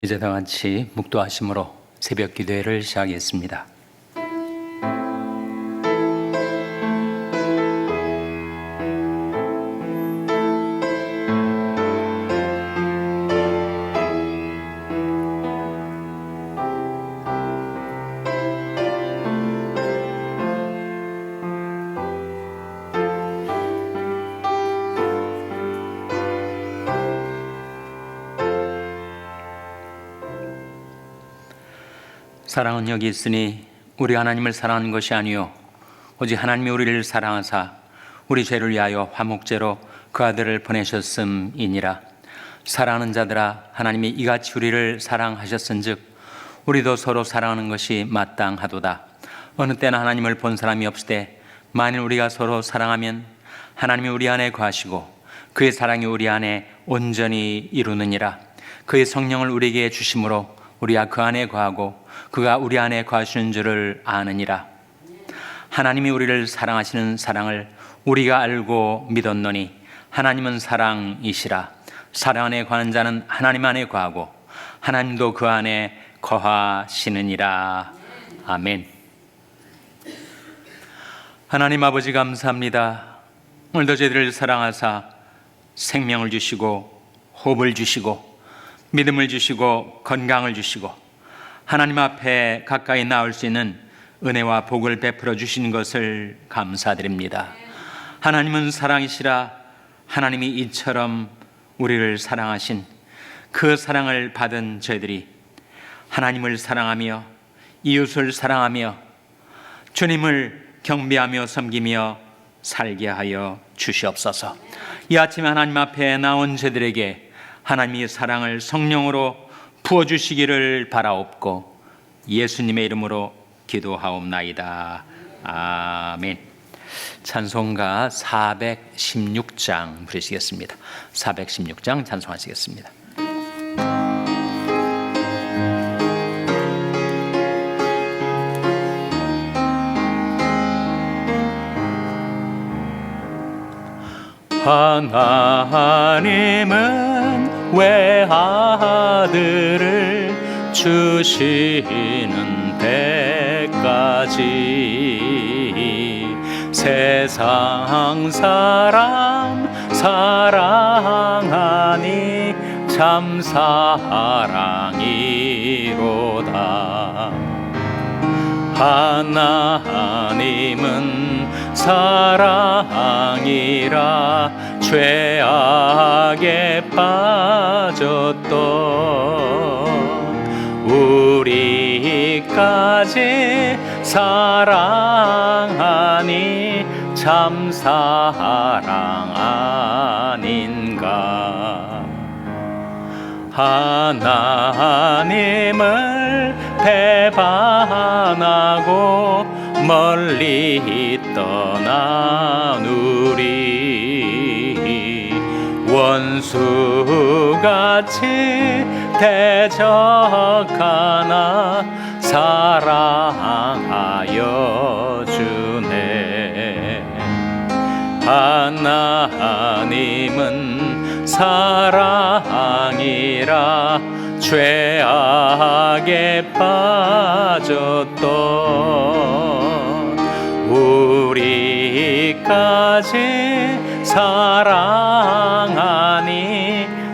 이제 다 같이 묵도하심으로 새벽 기도회를 시작하겠습니다. 사랑은 여기 있으니 우리 하나님을 사랑하는 것이 아니요 오직 하나님이 우리를 사랑하사 우리 죄를 위하여 화목제로 그 아들을 보내셨음이니라. 사랑하는 자들아, 하나님이 이같이 우리를 사랑하셨은즉 우리도 서로 사랑하는 것이 마땅하도다. 어느 때나 하나님을 본 사람이 없으되 만일 우리가 서로 사랑하면 하나님이 우리 안에 거하시고 그의 사랑이 우리 안에 온전히 이루느니라. 그의 성령을 우리에게 주심으로 우리가 그 안에 거하고 그가 우리 안에 거하시는 줄을 아느니라. 하나님이 우리를 사랑하시는 사랑을 우리가 알고 믿었노니 하나님은 사랑이시라. 사랑 안에 거하는 자는 하나님 안에 거하고 하나님도 그 안에 거하시느니라. 아멘. 하나님 아버지 감사합니다. 오늘도 저희들을 사랑하사 생명을 주시고 호흡을 주시고 믿음을 주시고 건강을 주시고 하나님 앞에 가까이 나올 수 있는 은혜와 복을 베풀어 주신 것을 감사드립니다. 하나님은 사랑이시라. 하나님이 이처럼 우리를 사랑하신 그 사랑을 받은 저희들이 하나님을 사랑하며 이웃을 사랑하며 주님을 경배하며 섬기며 살게 하여 주시옵소서. 이 아침 하나님 앞에 나온 저희들에게 하나님의 사랑을 성령으로 부어주시기를 바라옵고 예수님의 이름으로 기도하옵나이다. 아멘. 찬송가 416장 부르시겠습니다. 416장 찬송하시겠습니다. 하나님은 외아들을 주시는 때까지 세상 사람 사랑하니 참 사랑이로다. 하나님은 사랑이라 죄악에 빠졌던 우리까지 사랑하니 참 사랑 아닌가. 하나님을 배반하고 멀리 떠난 우리 원수같이 대적하나 사랑하여 주네. 하나님은 사랑이라 죄악에 빠졌던 우리까지 사랑하니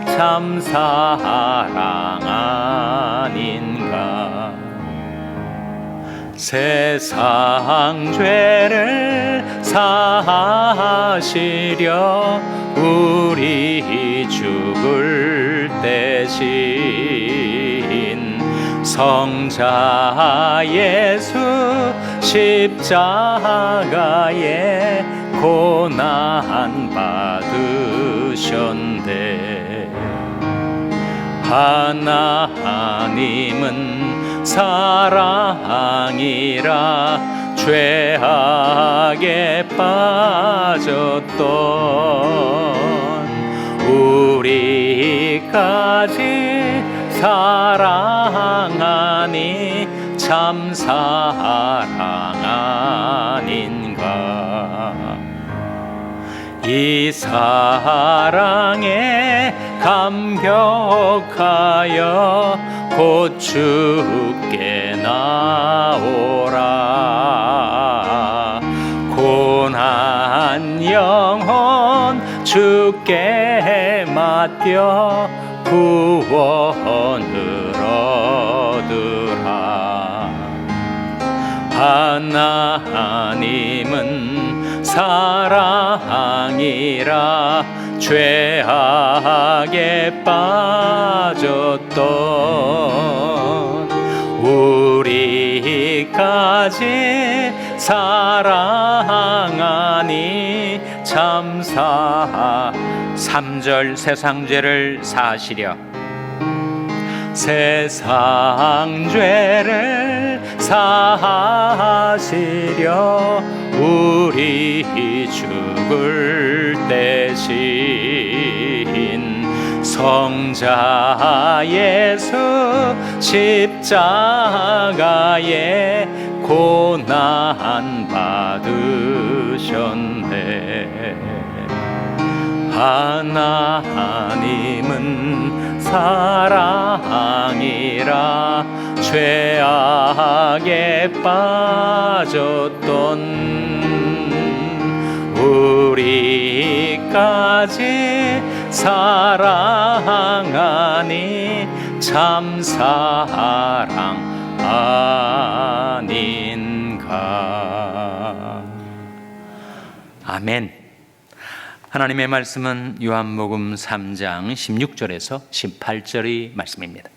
참 사랑 아닌가. 세상 죄를 사하시려 우리 죽을 대신 성자 예수 십자가에 고난 받으셨네. 하나님은 사랑이라 죄악에 빠졌던 우리까지 사랑하니 참 사랑 아닌가. 이 사랑에 감격하여 곧 주께 나오라. 고난 영혼 주께 맡겨 구원을 얻으라. 하나님은 사랑이라 죄악에 빠졌던 우리까지 사랑하니 참사. 3절 세상 죄를 사하시려. 세상 죄를 사하시려 우리 죽을 대신 성자 예수 십자가에 고난 받으셨네. 하나님은 사랑이라 죄악에 빠졌던 우리까지 사랑하니 참 사랑 아닌가. 아멘. 하나님의 말씀은 요한복음 3장 16절에서 18절의 말씀입니다.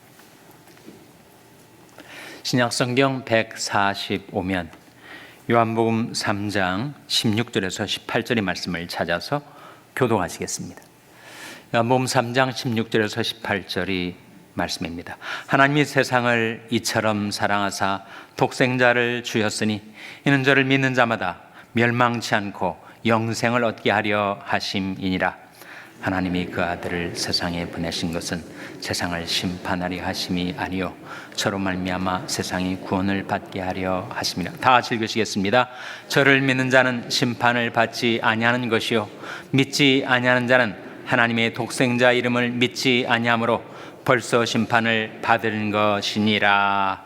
신약성경 145면 요한복음 3장 16절에서 18절의 말씀을 찾아서 교독하시겠습니다. 요한복음 3장 16절에서 18절의 말씀입니다. 하나님이 세상을 이처럼 사랑하사 독생자를 주셨으니 이는 저를 믿는 자마다 멸망치 않고 영생을 얻게 하려 하심이니라. 하나님이 그 아들을 세상에 보내신 것은 세상을 심판하려 하심이 아니요 저로 말미암아 세상이 구원을 받게 하려 하심이라. 다 같이 읽으시겠습니다. 저를 믿는 자는 심판을 받지 아니하는 것이요 믿지 아니하는 자는 하나님의 독생자 이름을 믿지 아니하므로 벌써 심판을 받은 것이니라.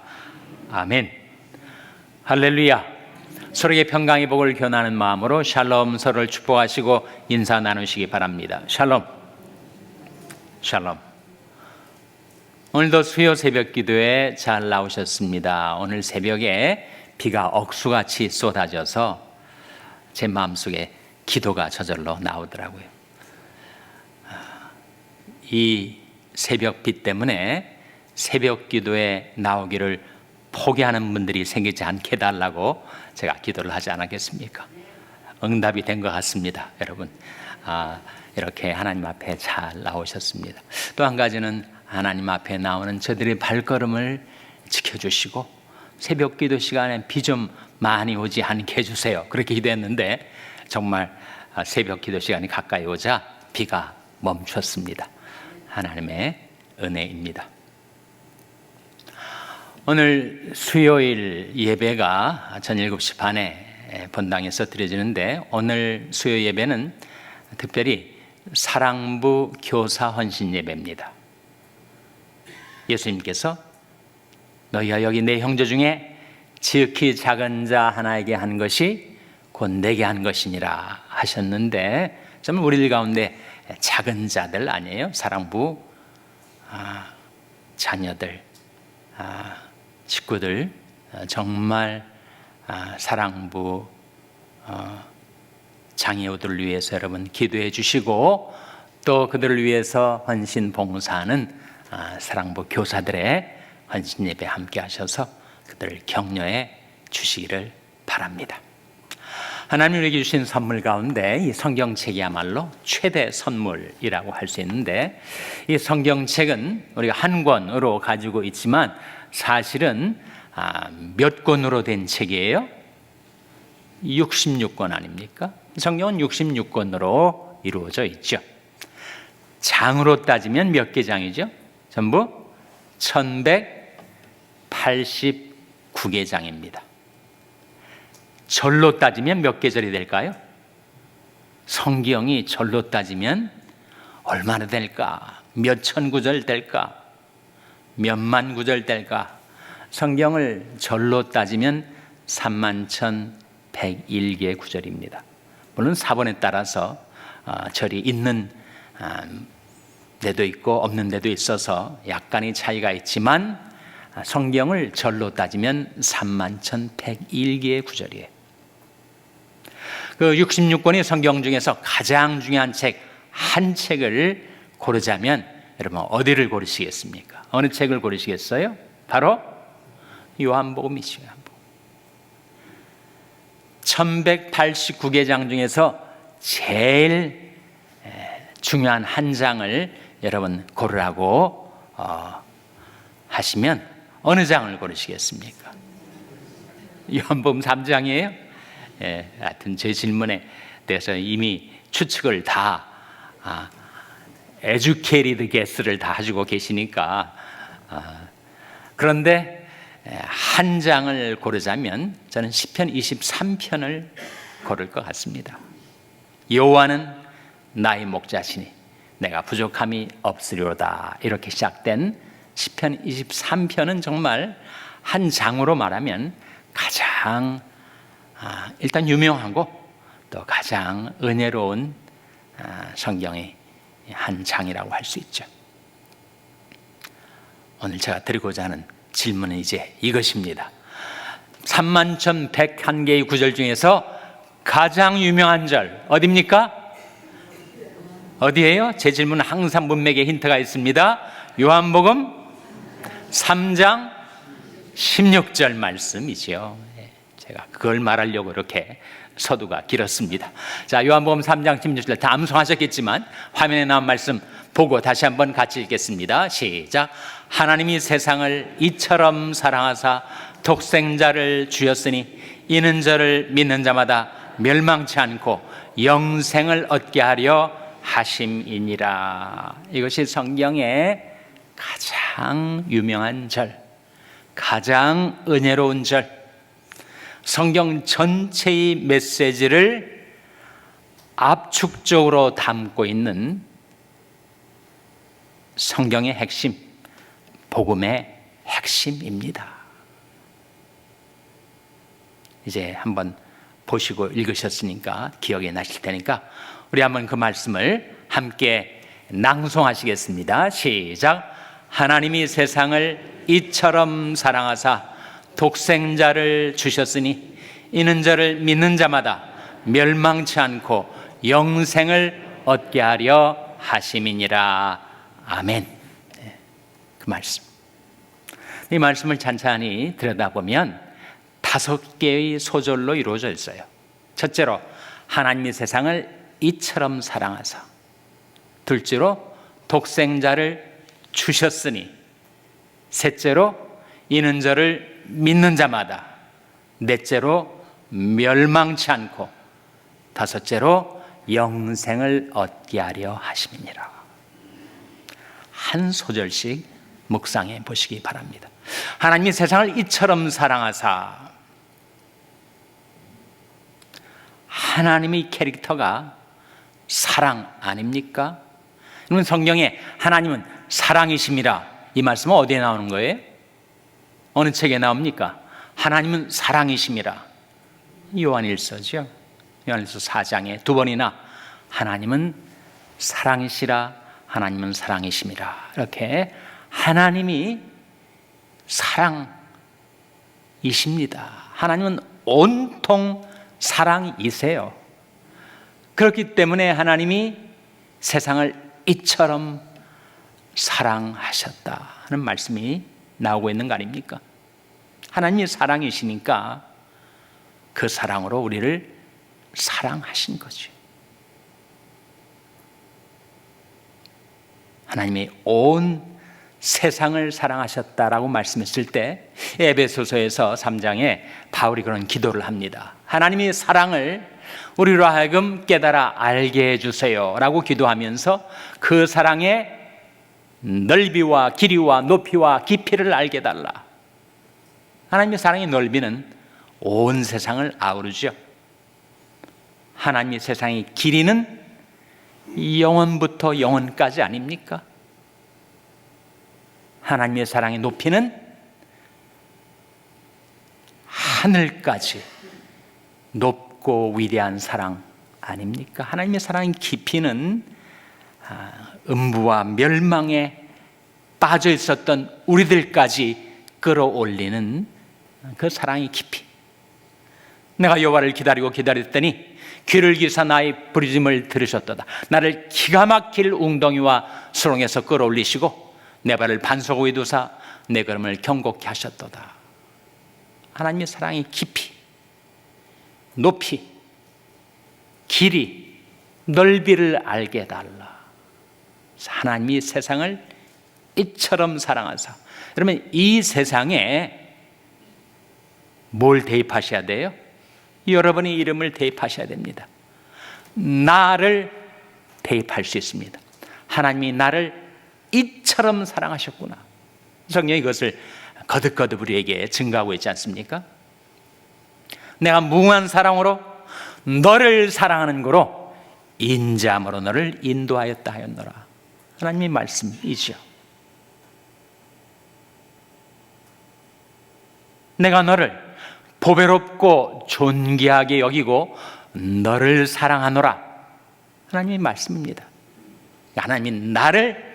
아멘. 할렐루야. 서로에게 평강의 복을 교환하는 마음으로 샬롬, 서로를 축복하시고 인사 나누시기 바랍니다. 샬롬. 샬롬. 오늘도 수요 새벽 기도에 잘 나오셨습니다. 오늘 새벽에 비가 억수같이 쏟아져서 제 마음속에 기도가 저절로 나오더라고요. 이 새벽 비 때문에 새벽 기도에 나오기를 포기하는 분들이 생기지 않게 해달라고 제가 기도를 하지 않았겠습니까? 응답이 된 것 같습니다. 여러분, 이렇게 하나님 앞에 잘 나오셨습니다. 또 한 가지는 하나님 앞에 나오는 저들의 발걸음을 지켜주시고 새벽 기도 시간에 비 좀 많이 오지 않게 해주세요. 그렇게 기도했는데 정말 새벽 기도 시간이 가까이 오자 비가 멈췄습니다. 하나님의 은혜입니다. 오늘 수요일 예배가 전 7시 반에 본당에서 드려지는데 오늘 수요 예배는 특별히 사랑부 교사 헌신 예배입니다. 예수님께서 너희가 여기 내 형제 중에 지극히 작은 자 하나에게 한 것이 곧 내게 한 것이니라 하셨는데 정말 우리들 가운데 작은 자들 아니에요? 사랑부 자녀들 식구들 정말 사랑부 장애우들을 위해서 여러분 기도해 주시고 또 그들을 위해서 헌신 봉사하는 사랑부 교사들의 헌신 예배 함께 하셔서 그들을 격려해 주시기를 바랍니다. 하나님 우리에게 주신 선물 가운데 이 성경책이야말로 최대 선물이라고 할 수 있는데 이 성경책은 우리가 한 권으로 가지고 있지만 사실은 몇 권으로 된 책이에요? 66권 아닙니까? 성경은 66권으로 이루어져 있죠. 장으로 따지면 몇 개 장이죠? 전부 1189개 장입니다. 절로 따지면 몇 개 절이 될까요? 성경이 절로 따지면 얼마나 될까? 몇 천 구절 될까? 몇만 구절 될까? 성경을 절로 따지면 31,101개의 구절입니다. 물론 사본에 따라서 절이 있는 데도 있고 없는 데도 있어서 약간의 차이가 있지만 성경을 절로 따지면 31,101개의 구절이에요. 그 66권의 성경 중에서 가장 중요한 책 한 책을 고르자면 여러분 어디를 고르시겠습니까? 어느 책을 고르시겠어요? 바로 요한복음이죠. 1189개 장 중에서 제일 중요한 한 장을 여러분 고르라고 하시면 어느 장을 고르시겠습니까? 요한복음 3장이에요? 하여튼 제 질문에 대해서 이미 추측을 다 에듀케이티드 게스를 다 가지고 계시니까 그런데 한 장을 고르자면 저는 시편 23편을 고를 것 같습니다. 여호와는 나의 목자시니 내가 부족함이 없으리로다. 이렇게 시작된 시편 23편은 정말 한 장으로 말하면 가장 일단 유명하고 또 가장 은혜로운 성경의 한 장이라고 할 수 있죠. 오늘 제가 드리고자 하는 질문은 이제 이것입니다. 31,101개의 구절 중에서 가장 유명한 절 어디입니까? 어디예요? 제 질문은 항상 문맥에 힌트가 있습니다. 요한복음 3장 16절 말씀이죠. 제가 그걸 말하려고 이렇게 서두가 길었습니다. 자, 요한복음 3장 16절 다 암송하셨겠지만 화면에 나온 말씀 보고 다시 한번 같이 읽겠습니다. 시작. 하나님이 세상을 이처럼 사랑하사 독생자를 주셨으니 이는 저를 믿는 자마다 멸망치 않고 영생을 얻게 하려 하심이니라. 이것이 성경의 가장 유명한 절, 가장 은혜로운 절, 성경 전체의 메시지를 압축적으로 담고 있는 성경의 핵심, 복음의 핵심입니다. 이제 한번 보시고 읽으셨으니까 기억이 나실 테니까 우리 한번 그 말씀을 함께 낭송하시겠습니다. 시작. 하나님이 세상을 이처럼 사랑하사 독생자를 주셨으니 이는 저를 믿는 자마다 멸망치 않고 영생을 얻게 하려 하심이니라. 아멘. 그 말씀. 이 말씀을 찬찬히 들여다보면 5개의 소절로 이루어져 있어요. 첫째로 하나님이 세상을 이처럼 사랑하사, 둘째로 독생자를 주셨으니, 셋째로 이는 저를 믿는 자마다, 넷째로 멸망치 않고, 다섯째로 영생을 얻게 하려 하심이니라. 한 소절씩 묵상해 보시기 바랍니다. 하나님이 세상을 이처럼 사랑하사, 하나님의 캐릭터가 사랑 아닙니까? 그러면 성경에 하나님은 사랑이심이라, 이 말씀은 어디에 나오는 거예요? 어느 책에 나옵니까? 하나님은 사랑이심이라. 요한일서죠. 요한일서 4장에 2번이나 하나님은 사랑이시라, 하나님은 사랑이심이라, 이렇게 하나님이 사랑이십니다. 하나님은 온통 사랑이세요. 그렇기 때문에 하나님이 세상을 이처럼 사랑하셨다 하는 말씀이 나오고 있는 거 아닙니까? 하나님이 사랑이시니까 그 사랑으로 우리를 사랑하신 거죠. 하나님이 온 세상을 사랑하셨다라고 말씀했을 때 에베소서에서 3장에 바울이 그런 기도를 합니다. 하나님의 사랑을 우리로 하여금 깨달아 알게 해주세요 라고 기도하면서 그 사랑의 넓이와 길이와 높이와 깊이를 알게 달라. 하나님의 사랑의 넓이는 온 세상을 아우르죠. 하나님의 세상의 길이는 영원부터 영원까지 아닙니까? 하나님의 사랑의 높이는 하늘까지 높고 위대한 사랑 아닙니까? 하나님의 사랑의 깊이는 음부와 멸망에 빠져 있었던 우리들까지 끌어올리는 그 사랑의 깊이. 내가 여호와를 기다렸더니 귀를 기사 나의 부르짖음을 들으셨도다. 나를 기가 막힐 웅덩이와 수렁에서 끌어올리시고 내 발을 반석 위에 두사 내 걸음을 경고케 하셨도다. 하나님의 사랑의 깊이, 높이, 길이, 넓이를 알게 해달라. 하나님이 세상을 이처럼 사랑하사. 그러면 이 세상에 뭘 대입하셔야 돼요? 여러분의 이름을 대입하셔야 됩니다. 나를 대입할 수 있습니다. 하나님이 나를 이처럼 사랑하셨구나. 성경이 이것을 거듭거듭 우리에게 증거하고 있지 않습니까? 내가 무한 사랑으로 너를 사랑하는 거로 인자함으로 너를 인도하였다 하였노라. 하나님의 말씀이죠. 내가 너를 보배롭고 존귀하게 여기고 너를 사랑하노라. 하나님의 말씀입니다. 하나님이 나를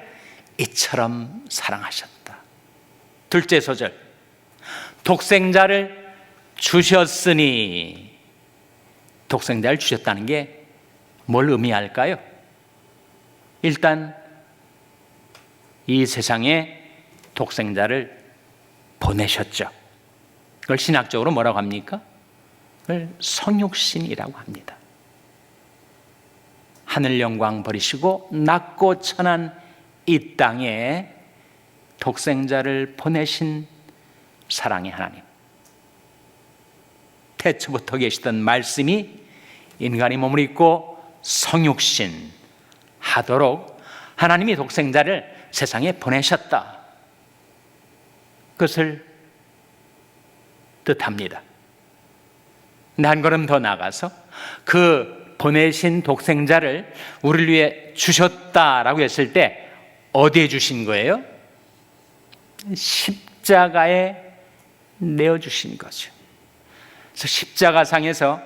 이처럼 사랑하셨다. 둘째 소절, 독생자를 주셨으니. 독생자를 주셨다는 게 뭘 의미할까요? 일단 이 세상에 독생자를 보내셨죠. 그걸 신학적으로 뭐라고 합니까? 그걸 성육신이라고 합니다. 하늘 영광 버리시고 낮고 천한 이 땅에 독생자를 보내신 사랑의 하나님. 태초부터 계시던 말씀이 인간이 몸을 입고 성육신 하도록 하나님이 독생자를 세상에 보내셨다. 그것을 뜻합니다. 한 걸음 더 나가서 그 보내신 독생자를 우리를 위해 주셨다라고 했을 때 어디에 주신 거예요? 십자가에 내어주신 거죠. 그래서 십자가상에서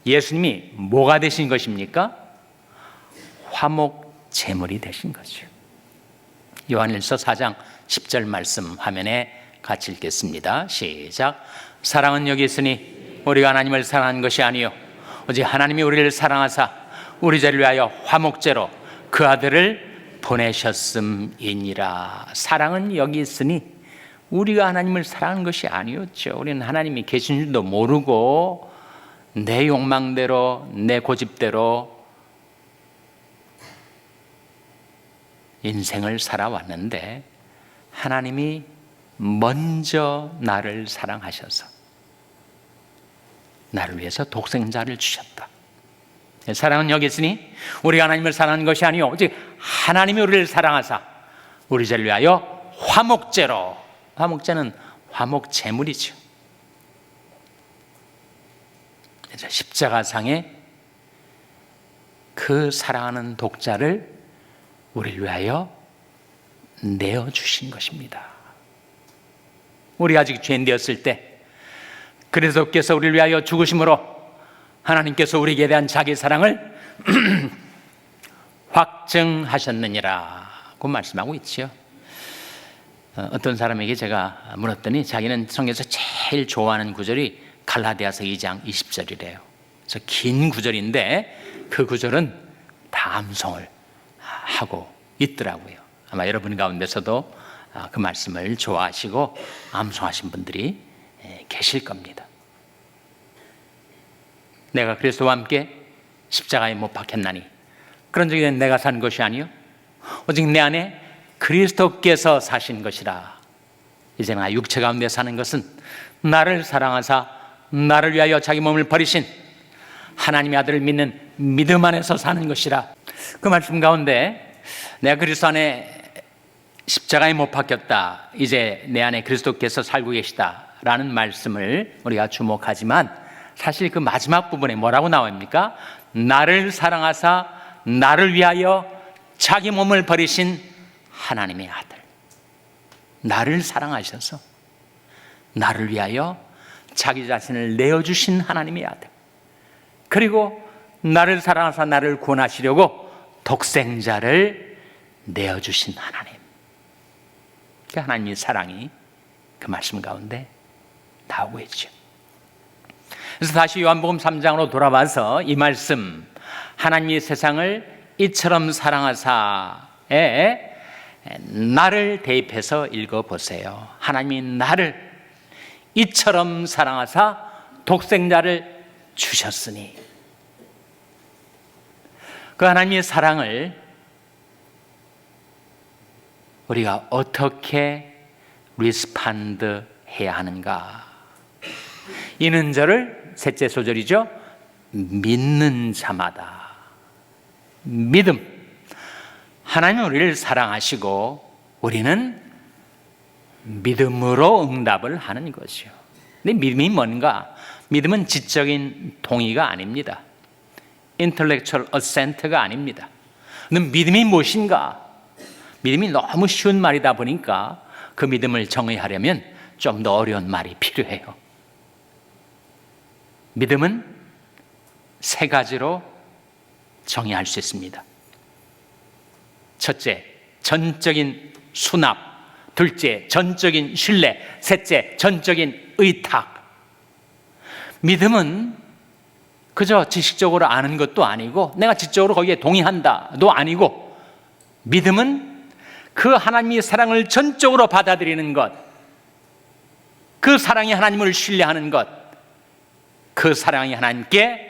예수님이 뭐가 되신 것입니까? 화목 제물이 되신 거죠. 요한일서 4장 10절 말씀 화면에 같이 읽겠습니다. 시작. 사랑은 여기 있으니 우리가 하나님을 사랑한 것이 아니요 오직 하나님이 우리를 사랑하사 우리 죄를 위하여 화목제로 그 아들을 보내셨음이니라. 사랑은 여기 있으니 우리가 하나님을 사랑한 것이 아니었죠. 우리는 하나님이 계신 줄도 모르고 내 욕망대로 내 고집대로 인생을 살아왔는데 하나님이 먼저 나를 사랑하셔서 나를 위해서 독생자를 주셨다. 사랑은 여기 있으니 우리가 하나님을 사랑하는 것이 아니요 오직 하나님이 우리를 사랑하사 우리 죄를 위하여 화목제로. 화목제는 화목제물이죠. 십자가상에 그 사랑하는 독자를 우리를 위하여 내어주신 것입니다. 우리 아직 죄인 되었을 때 그리스도께서 우리를 위하여 죽으심으로 하나님께서 우리에게 대한 자기 사랑을 확증하셨느니라고 말씀하고 있죠. 어떤 사람에게 제가 물었더니 자기는 성경에서 제일 좋아하는 구절이 갈라디아서 2장 20절이래요. 그래서 긴 구절인데 그 구절은 다 암송을 하고 있더라고요. 아마 여러분 가운데서도 그 말씀을 좋아하시고 암송하신 분들이 계실 겁니다. 내가 그리스도와 함께 십자가에 못 박혔나니 그런 적에 내가 산 것이 아니요 오직 내 안에 그리스도께서 사신 것이라. 이제 나 육체 가운데 사는 것은 나를 사랑하사 나를 위하여 자기 몸을 버리신 하나님의 아들을 믿는 믿음 안에서 사는 것이라. 그 말씀 가운데 내가 그리스도 안에 십자가에 못 박혔다, 이제 내 안에 그리스도께서 살고 계시다라는 말씀을 우리가 주목하지만 사실 그 마지막 부분에 뭐라고 나옵니까? 나를 사랑하사 나를 위하여 자기 몸을 버리신 하나님의 아들. 나를 사랑하셔서 나를 위하여 자기 자신을 내어주신 하나님의 아들, 그리고 나를 사랑하사 나를 구원하시려고 독생자를 내어주신 하나님. 그 하나님의 사랑이 그 말씀 가운데 나오고 있죠. 그래서 다시 요한복음 3장으로 돌아와서 이 말씀, 하나님이 세상을 이처럼 사랑하사에 나를 대입해서 읽어보세요. 하나님이 나를 이처럼 사랑하사 독생자를 주셨으니, 그 하나님의 사랑을 우리가 어떻게 리스판드 해야 하는가? 이는 저를, 셋째 소절이죠, 믿는 자마다. 믿음. 하나님은 우리를 사랑하시고 우리는 믿음으로 응답을 하는 것이요. 근데 믿음이 뭔가? 믿음은 지적인 동의가 아닙니다. intellectual assent가 아닙니다. 근데 믿음이 무엇인가? 믿음이 너무 쉬운 말이다 보니까 그 믿음을 정의하려면 좀 더 어려운 말이 필요해요. 믿음은 세 가지로 정의할 수 있습니다. 첫째, 전적인 수납. 둘째, 전적인 신뢰. 셋째, 전적인 의탁. 믿음은 그저 지식적으로 아는 것도 아니고 내가 지적으로 거기에 동의한다도 아니고, 믿음은 그 하나님의 사랑을 전적으로 받아들이는 것, 그 사랑이 하나님을 신뢰하는 것, 그 사랑이 하나님께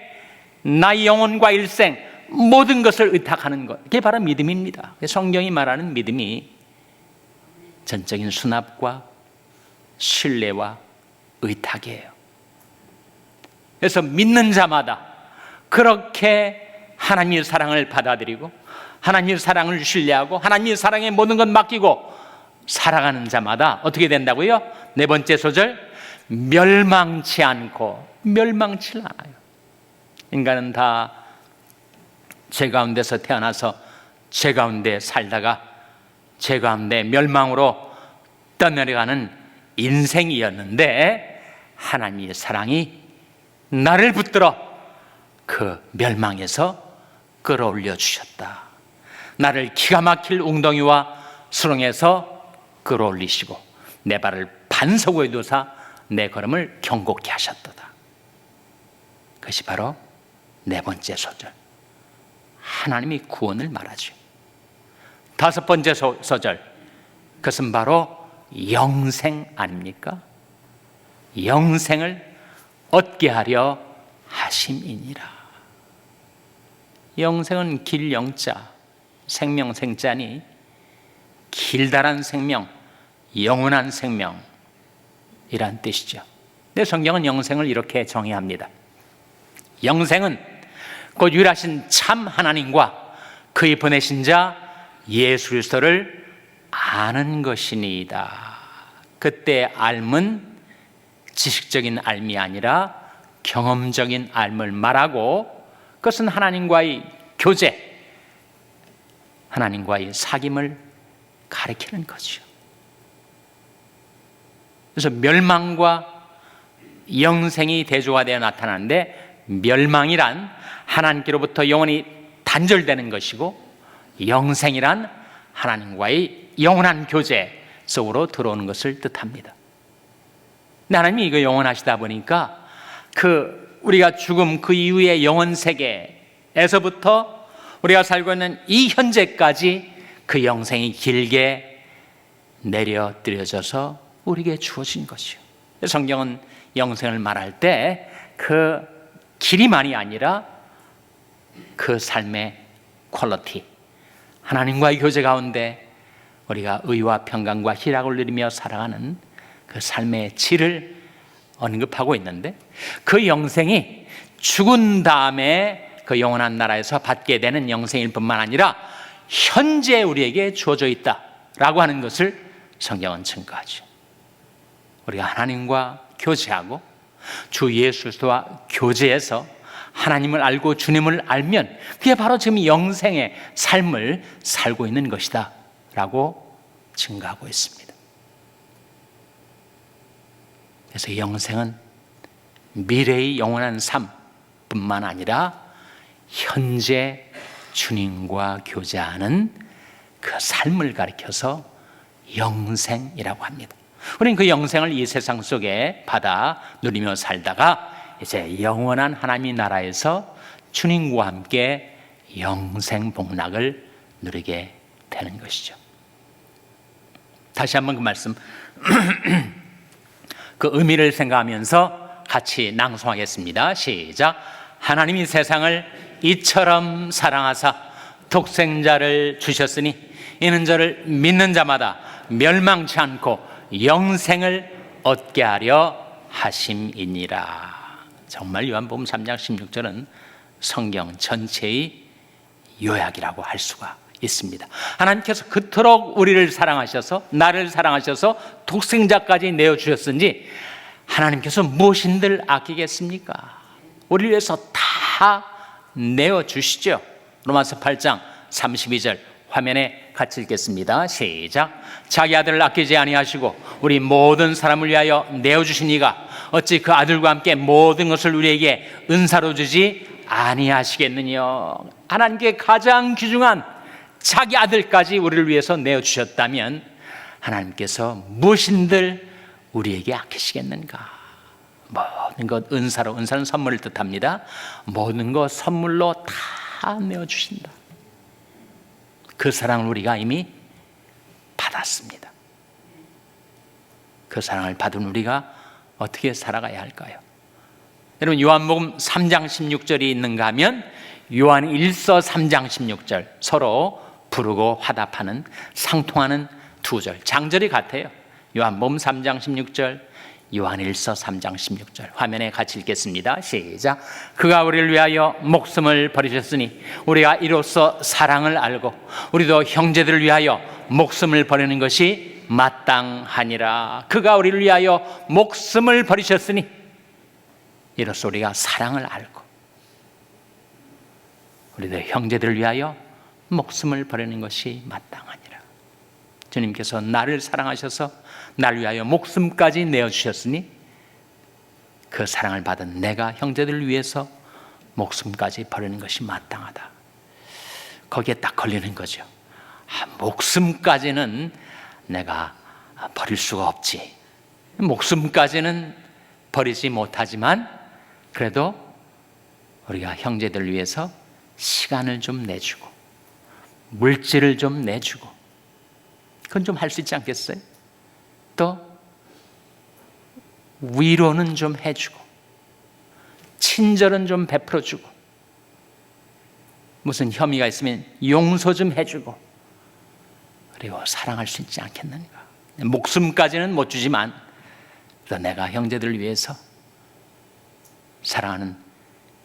나의 영혼과 일생 모든 것을 의탁하는 것, 그게 바로 믿음입니다. 성경이 말하는 믿음이 전적인 수납과 신뢰와 의탁이에요. 그래서 믿는 자마다 그렇게 하나님의 사랑을 받아들이고 하나님의 사랑을 신뢰하고 하나님의 사랑에 모든 것 맡기고 살아가는 자마다 어떻게 된다고요? 네 번째 소절, 멸망치 않고. 멸망치 않아요. 인간은 다 죄 가운데서 태어나서 죄 가운데 살다가 죄 가운데 멸망으로 떠내려가는 인생이었는데, 하나님의 사랑이 나를 붙들어 그 멸망에서 끌어올려 주셨다. 나를 기가 막힐 웅덩이와 수렁에서 끌어올리시고 내 발을 반석에 두사 내 걸음을 경고케 하셨도다. 그것이 바로 네 번째 소절, 하나님이 구원을 말하죠. 다섯 번째 소절, 그것은 바로 영생 아닙니까? 영생을 얻게 하려 하심이니라. 영생은 길 영자, 생명 생자니 길다란 생명, 영원한 생명이란 뜻이죠. 근데 성경은 영생을 이렇게 정의합니다. 영생은 곧 유일하신 참 하나님과 그의 보내신 자 예수 그리스도를 아는 것이니이다. 그때 알은 지식적인 알미 아니라 경험적인 알을 말하고, 그것은 하나님과의 교제, 하나님과의 사귐을 가리키는 거죠. 그래서 멸망과 영생이 대조화되어 나타나는데, 멸망이란 하나님께로부터 영원히 단절되는 것이고, 영생이란 하나님과의 영원한 교제 속으로 들어오는 것을 뜻합니다. 근데 하나님이 이거 영원하시다 보니까 우리가 죽음 그 이후의 영원 세계에서부터 우리가 살고 있는 이 현재까지 그 영생이 길게 내려드려져서 우리에게 주어진 것이요. 성경은 영생을 말할 때 그 길이만이 아니라 그 삶의 퀄리티, 하나님과의 교제 가운데 우리가 의와 평강과 희락을 누리며 살아가는 그 삶의 질을 언급하고 있는데, 그 영생이 죽은 다음에 그 영원한 나라에서 받게 되는 영생일 뿐만 아니라 현재 우리에게 주어져 있다라고 하는 것을 성경은 증거하죠. 우리가 하나님과 교제하고 주 예수 그리스도와 교제해서 하나님을 알고 주님을 알면 그게 바로 지금 영생의 삶을 살고 있는 것이다 라고 증거하고 있습니다. 그래서 영생은 미래의 영원한 삶뿐만 아니라 현재 주님과 교제하는 그 삶을 가리켜서 영생이라고 합니다. 우리는 그 영생을 이 세상 속에 받아 누리며 살다가 이제 영원한 하나님의 나라에서 주님과 함께 영생 복락을 누리게 되는 것이죠. 다시 한번 그 말씀 그 의미를 생각하면서 같이 낭송하겠습니다. 시작. 하나님이 세상을 이처럼 사랑하사 독생자를 주셨으니 이는 저를 믿는 자마다 멸망치 않고 영생을 얻게 하려 하심이니라. 정말 요한복음 3장 16절은 성경 전체의 요약이라고 할 수가 있습니다. 하나님께서 그토록 우리를 사랑하셔서 나를 사랑하셔서 독생자까지 내어주셨으니 하나님께서 무엇인들 아끼겠습니까? 우리를 위해서 다 내어주시죠. 로마서 8장 32절 화면에 같이 읽겠습니다. 시작. 자기 아들을 아끼지 아니하시고 우리 모든 사람을 위하여 내어주신 이가 어찌 그 아들과 함께 모든 것을 우리에게 은사로 주지 아니하시겠느냐. 하나님께 가장 귀중한 자기 아들까지 우리를 위해서 내어주셨다면 하나님께서 무엇인들 우리에게 아끼시겠는가. 모든 것 은사로, 은사는 선물을 뜻합니다. 모든 것 선물로 다 내어주신다. 그 사랑을 우리가 이미 받았습니다. 그 사랑을 받은 우리가 어떻게 살아가야 할까요? 여러분 요한복음 3장 16절이 있는가 하면 요한 1서 3장 16절 서로 부르고 화답하는 상통하는 두 절, 장절이 같아요. 요한복음 3장 16절, 요한 1서 3장 16절 화면에 같이 읽겠습니다. 시작. 그가 우리를 위하여 목숨을 버리셨으니 우리가 이로써 사랑을 알고 우리도 형제들을 위하여 목숨을 버리는 것이 마땅하니라. 그가 우리를 위하여 목숨을 버리셨으니 이로써 우리가 사랑을 알고 우리도 형제들을 위하여 목숨을 버리는 것이 마땅하니라. 주님께서 나를 사랑하셔서 나를 위하여 목숨까지 내어주셨으니 그 사랑을 받은 내가 형제들을 위해서 목숨까지 버리는 것이 마땅하다. 거기에 딱 걸리는 거죠. 목숨까지는 내가 버릴 수가 없지. 목숨까지는 버리지 못하지만 그래도 우리가 형제들을 위해서 시간을 좀 내주고 물질을 좀 내주고 그건 좀 할 수 있지 않겠어요? 또 위로는 좀 해주고 친절은 좀 베풀어주고 무슨 혐의가 있으면 용서 좀 해주고 그리고 사랑할 수 있지 않겠는가. 목숨까지는 못 주지만 또 내가 형제들을 위해서 사랑하는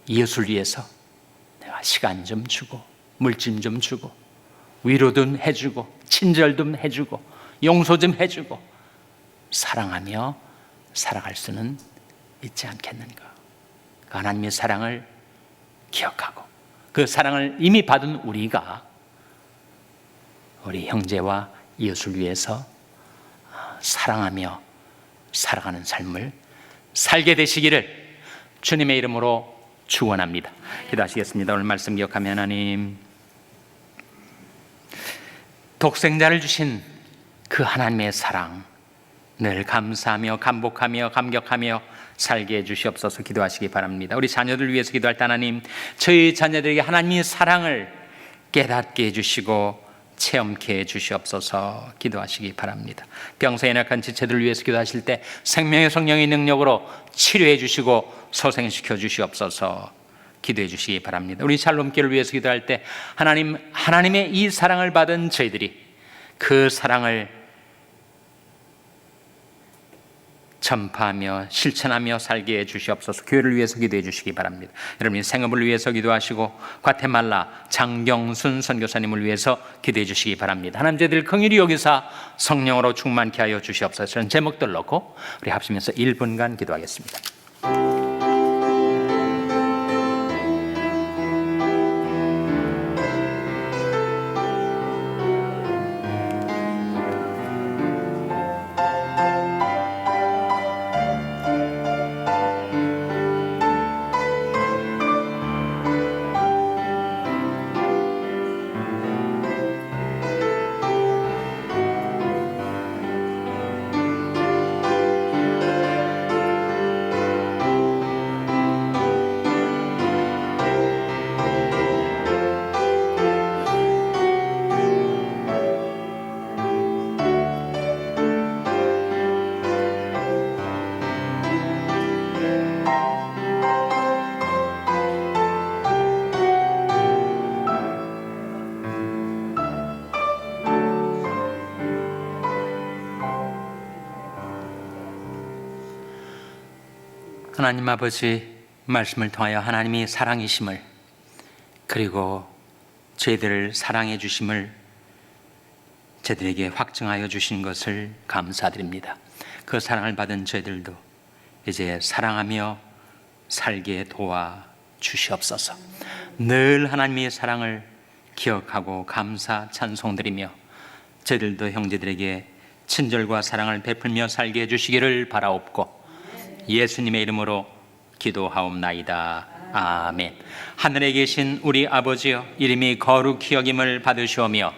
예수를 위해서 내가 시간 좀 주고 물질 좀 주고 위로 좀 해주고 친절 좀 해주고 용서 좀 해주고 사랑하며 살아갈 수는 있지 않겠는가. 그 하나님의 사랑을 기억하고 그 사랑을 이미 받은 우리가 우리 형제와 이웃을 위해서 사랑하며 살아가는 삶을 살게 되시기를 주님의 이름으로 축원합니다. 기도하시겠습니다. 오늘 말씀 기억하며 하나님, 독생자를 주신 그 하나님의 사랑 늘 감사하며 감복하며 감격하며 살게 해주시옵소서. 기도하시기 바랍니다. 우리 자녀들 위해서 기도할 때 하나님, 저희 자녀들에게 하나님의 사랑을 깨닫게 해주시고 체험케 해주시옵소서. 기도하시기 바랍니다. 병세 연약한 지체들을 위해서 기도하실 때 생명의 성령의 능력으로 치료해 주시고 소생시켜 주시옵소서. 기도해 주시기 바랍니다. 우리 샬롬교를 위해서 기도할 때 하나님, 하나님의 이 사랑을 받은 저희들이 그 사랑을 전파하며 실천하며 살게 해주시옵소서. 교회를 위해서 기도해 주시기 바랍니다. 여러분이 생업을 위해서 기도하시고 과테말라 장경순 선교사님을 위해서 기도해 주시기 바랍니다. 하나님, 저희들 긍휼히 여기사 성령으로 충만케 하여 주시옵소서. 저는 제목들 넣고 우리 합심해서 1분간 기도하겠습니다. 하나님 아버지, 말씀을 통하여 하나님이 사랑이심을, 그리고 저희들을 사랑해 주심을 저희들에게 확증하여 주신 것을 감사드립니다. 그 사랑을 받은 저희들도 이제 사랑하며 살게 도와 주시옵소서. 늘 하나님의 사랑을 기억하고 감사 찬송드리며 저희들도 형제들에게 친절과 사랑을 베풀며 살게 해주시기를 바라옵고 예수님의 이름으로 기도하옵나이다. 아멘. 하늘에 계신 우리 아버지여, 이름이 거룩히 여김을 받으시오며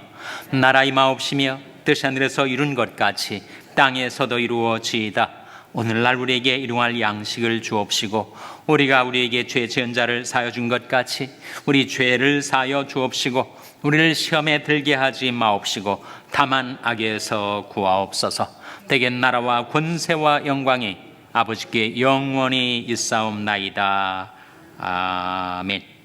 나라 임하옵시며 뜻이 하늘에서 이룬 것 같이 땅에서도 이루어지이다. 오늘날 우리에게 일용할 양식을 주옵시고 우리가 우리에게 죄 지은 자를 사하여 준 것 같이 우리 죄를 사하여 주옵시고 우리를 시험에 들게 하지 마옵시고 다만 악에서 구하옵소서. 대개 나라와 권세와 영광이 아버지께 영원히 있사옵나이다. 아멘.